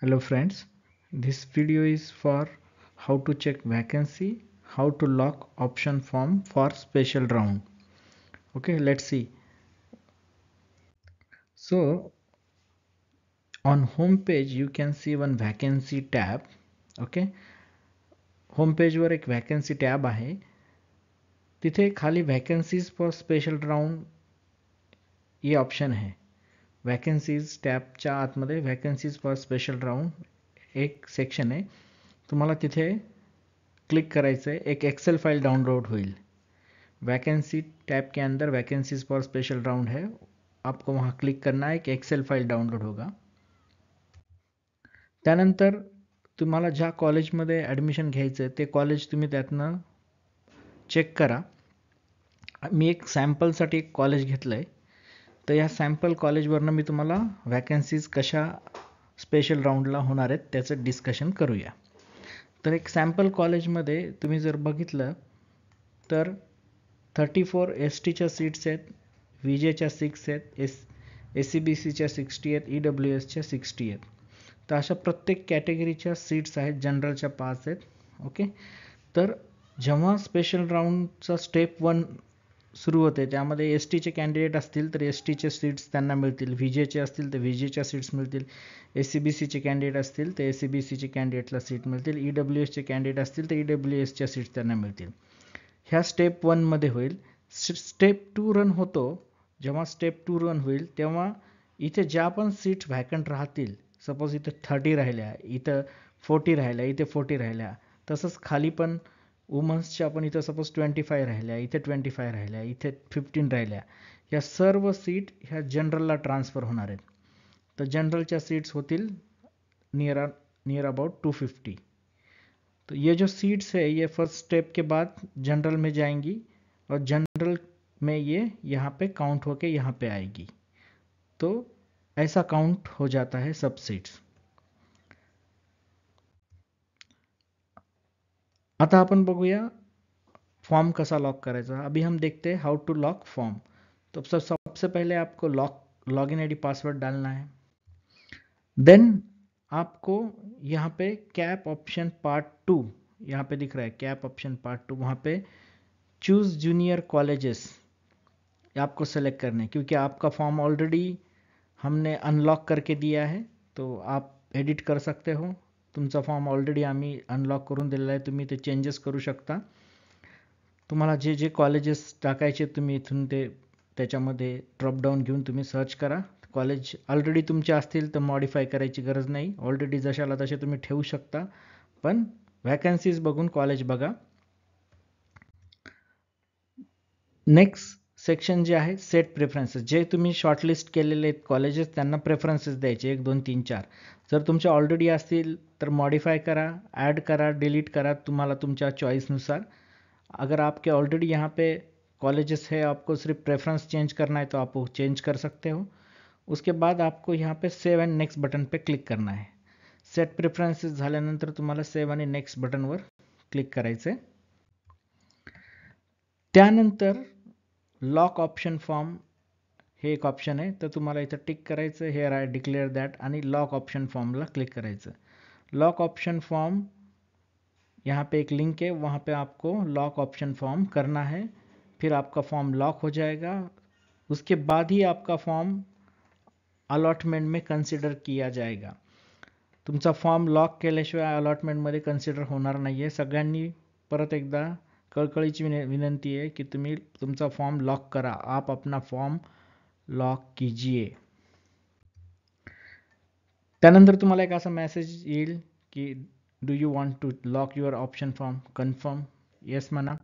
Hello friends, this video is for how to check vacancy, how to lock option form for special round. Okay, let's see. So on home page you can see one vacancy tab. Okay, home page वर एक vacancy tab आहे. तिथे खाली vacancies for special round ये option आहे. Vacancies टॅबच्या आतमध्ये vacancies for special round एक section आहे. तुम्हाला तिथे क्लिक करायचं है, एक एक्सेल फाइल डाउनलोड होईल. वैकेंसी टैब के अंदर वैकेंसीज फॉर स्पेशल राउंड है, आपको वहाँ क्लिक करना है, एक एक्सेल फाइल डाउनलोड होगा. त्यानंतर तुम्हाला ज्या कॉलेजमध्ये ॲडमिशन घ्यायचं आहे ते कॉलेज तुम्ही त्यातनं चेक करा. मी एक सॅम्पलसाठी एक कॉलेज घेतलं आहे, तर या सॅम्पल कॉलेजवरनं मी तुम्हाला वॅकन्सीज कशा स्पेशल राऊंडला होणार आहेत त्याचं डिस्कशन करूया. तर एक सॅम्पल कॉलेजमध्ये तुम्ही जर बघितलं तर 34 एस टीच्या सीट्स आहेत, VJच्या 6 आहेत, SCBCच्या 60 आहेत, EWSच्या 60 आहेत. तर अशा प्रत्येक कॅटेगरीच्या सीट्स आहेत. जनरलच्या 5 आहेत. ओके, तर जेव्हा स्पेशल राऊंडचा स्टेप 1 सुरू होते त्यामध्ये STचे कॅन्डिडेट असतील तर STचे सीट्स त्यांना मिळतील, VJचे असतील तर VJच्या सीट्स मिळतील, SCBCचे कॅन्डिडेट असतील तर SCBCचे कॅन्डिडेटला सीट मिळतील, EWSचे कॅन्डिडेट असतील तर EWSच्या सीट्स त्यांना मिळतील. ह्या स्टेप 1 मध्ये होईल. स्टेप 2 रन होतो. जेव्हा स्टेप 2 रन होईल तेव्हा इथे ज्या पण सीट्स व्हॅकंट राहतील, सपोज इथे 30 राहिल्या, इथं 40 राहिल्या, इथे 40 राहिल्या, तसंच खाली पण वुमन्सच्या पण इथं सपोज 25 राहिल्या, इथे 25 राहिल्या, इथे 15 राहिल्या, या सर्व सीट ह्या जनरलला ट्रान्सफर होणार आहेत. तर जनरलच्या सीट्स होतील नियर अबाउट 250. तो ये जो सीट्स है ये फर्स्ट स्टेप के बाद जनरल में जाएंगी और जनरल में ये यहाँ पे काउंट होके यहाँ पे आएगी. तो ऐसा काउंट हो जाता है सब सीट्स. आता अपन बघूया फॉर्म कसा लॉक करायचा. अभी हम देखते हैं हाउ टू लॉक फॉर्म. तो सबसे पहले आपको लॉगिन आईडी पासवर्ड डालना है. देन आपको यहाँ पे कैप ऑप्शन पार्ट 2 यहाँ पे दिख रहा है, कैप ऑप्शन पार्ट 2, वहाँ पे चूज जूनियर कॉलेजेस आपको सेलेक्ट करने, क्योंकि आपका फॉर्म ऑलरेडी हमने अनलॉक करके दिया है, तो आप एडिट कर सकते हो. तुमचा फॉर्म ऑलरेडी आम्ही अनलॉक करून दिलेला आहे, तुम्ही ते चेंजेस करू शकता. तुम्हाला जे जे कॉलेजेस टाकायचे तुम्ही इथून ते त्याच्यामध्ये ड्रॉपडाऊन घेऊन तुम्ही सर्च करा. कॉलेज ऑलरेडी तुमचे असतील तर मॉडिफाय करायची गरज नाही, ऑलरेडी जशाला तसे तुम्ही ठेवू शकता. पण वॅकन्सीज बघून कॉलेज बघा. नेक्स्ट सेक्शन जे आहे सेट प्रेफरन्सेस, जे तुम्ही शॉर्टलिस्ट केलेले आहेत कॉलेजेस त्यांना प्रेफरन्सेस द्यायचे 1 2 3 4. जर तुमचे ऑलरेडी असतील तर मॉडिफाई करा, ऐड करा, डिलीट करा, तुम्हाला तुमच्या चॉइसनुसार. अगर आपके ऑलरेडी यहाँ पे कॉलेजेस है, आपको सिर्फ प्रेफरेंस चेंज करना है तो आप वो चेंज कर सकते हो. उसके बाद आपको यहाँ पे सेव एंड नेक्स्ट बटन पे क्लिक करना है. सेट प्रेफरन्सेस झाल्यानंतर तुम्हाला सेव आणि नेक्स्ट बटनवर क्लिक करायचं आहे. त्यानंतर लॉक ऑप्शन फॉर्म हे एक ऑप्शन आहे, तर तुम्हाला इथं टिक करायचं, हेअर आय डिक्लेअर दॅट, आणि लॉक ऑप्शन फॉर्मला क्लिक करायचं. लॉक ऑप्शन फॉर्म यहाँ पे एक लिंक है, वहाँ पे आपको लॉक ऑप्शन फॉर्म करना है. फिर आपका फॉर्म लॉक हो जाएगा. उसके बाद ही आपका फॉर्म अलॉटमेंट में कन्सिडर किया जाएगा. तुमचा फॉर्म लॉक केल्याशिवाय अलॉटमेंटमध्ये कन्सिडर होणार नाही आहे. सगळ्यांनी परत एकदा कळकळीची विनंती आहे की तुम्ही तुमचा फॉर्म लॉक करा. आप अपना फॉर्म लॉक कीजिए. त्यानंतर तुम्हाला एक असा मेसेज येईल की do you want to lock your option form, confirm, yes म्हणा.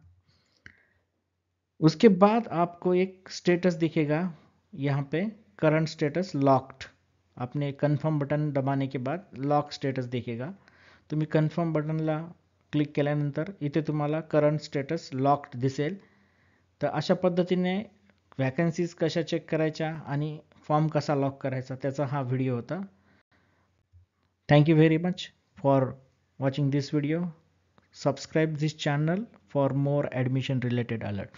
उसके बाद आपको एक स्टेटस दिखेगा यहाँ पे, करंट स्टेटस लॉक्ड. आपने कन्फर्म बटन दबाने के बाद लॉक स्टेटस दिखेगा. तुम्ही कन्फर्म बटनला क्लिक केल्यानंतर इथे तुम्हाला करंट स्टेटस लॉक्ड दिसेल. तर अशा पद्धतीने वॅकन्सीज कशा चेक करायच्या आणि फॉर्म कसा लॉक करायचा त्याचा हा व्हिडिओ होता. Thank you very much for watching this video. Subscribe this channel for more admission related alert.